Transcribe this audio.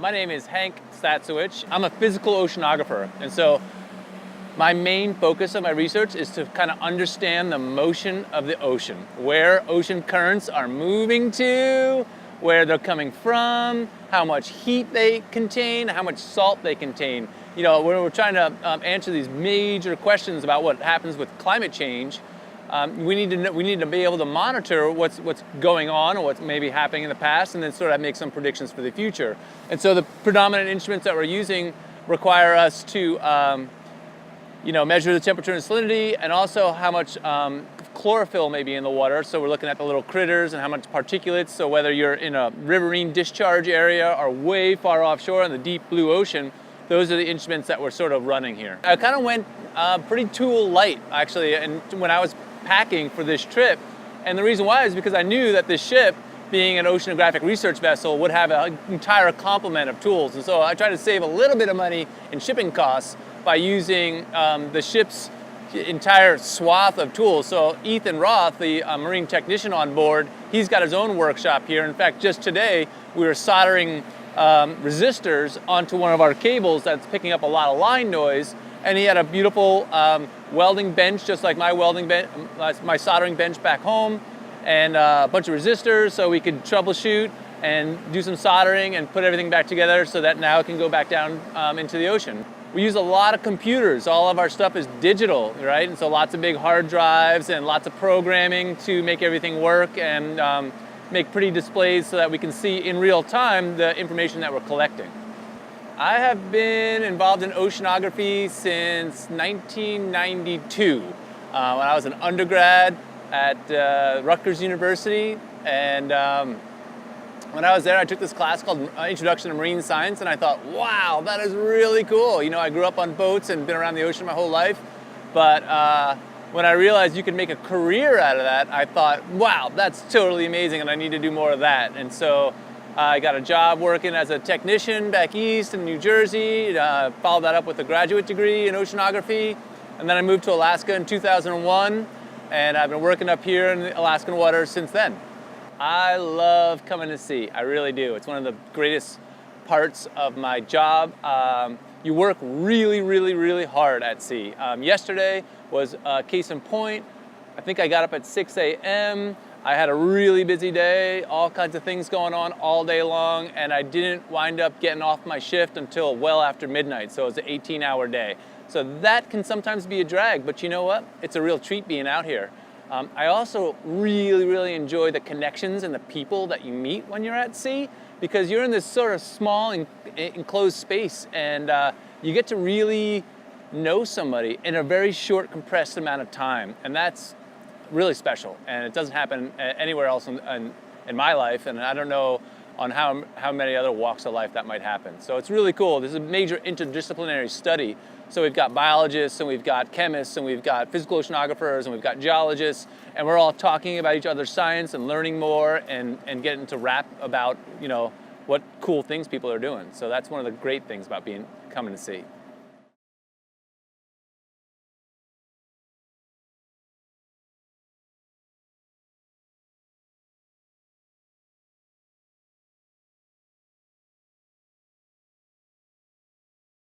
My name is Hank Statscewich. I'm a physical oceanographer, and so my main focus of my research is to kind of understand the motion of the ocean, where ocean currents are moving to, where they're coming from, how much heat they contain, how much salt they contain. You know, when we're trying to answer these major questions about what happens with climate change, we need to be able to monitor what's going on or what's maybe happening in the past, and then sort of make some predictions for the future. And so the predominant instruments that we're using require us to measure the temperature and salinity, and also how much chlorophyll may be in the water. So we're looking at the little critters and how much particulates. So whether you're in a riverine discharge area or way far offshore in the deep blue ocean, those are the instruments that we're sort of running here. I kind of went pretty tool light, actually, and when I was packing for this trip. And the reason why is because I knew that this ship, being an oceanographic research vessel, would have an entire complement of tools. And so I tried to save a little bit of money in shipping costs by using the ship's entire swath of tools. So Ethan Roth, the marine technician on board, he's got his own workshop here. In fact, just today, we were soldering resistors onto one of our cables that's picking up a lot of line noise. And he had a beautiful welding bench, just like my soldering bench back home, and a bunch of resistors so we could troubleshoot and do some soldering and put everything back together so that now it can go back down into the ocean. We use a lot of computers. All of our stuff is digital, right? And so lots of big hard drives and lots of programming to make everything work and make pretty displays so that we can see in real time the information that we're collecting. I have been involved in oceanography since 1992 when I was an undergrad at Rutgers University, and when I was there I took this class called Introduction to Marine Science, and I thought, wow, that is really cool. You know, I grew up on boats and been around the ocean my whole life, but when I realized you could make a career out of that, I thought, wow, that's totally amazing and I need to do more of that. And so I got a job working as a technician back east in New Jersey, followed that up with a graduate degree in oceanography, and then I moved to Alaska in 2001, and I've been working up here in the Alaskan waters since then. I love coming to sea, I really do. It's one of the greatest parts of my job. You work really, really, really hard at sea. Yesterday was case in point. I think I got up at 6 a.m., I had a really busy day, all kinds of things going on all day long, and I didn't wind up getting off my shift until well after midnight, so it was an 18-hour day. So that can sometimes be a drag, but you know what? It's a real treat being out here. I also really, really enjoy the connections and the people that you meet when you're at sea, because you're in this sort of small enclosed space, and you get to really know somebody in a very short, compressed amount of time, and that's really special, and it doesn't happen anywhere else in my life, and I don't know on how many other walks of life that might happen. So it's really cool. This is a major interdisciplinary study. So we've got biologists, and we've got chemists, and we've got physical oceanographers, and we've got geologists, and we're all talking about each other's science and learning more and getting to rap about, you know, what cool things people are doing. So that's one of the great things about coming to sea.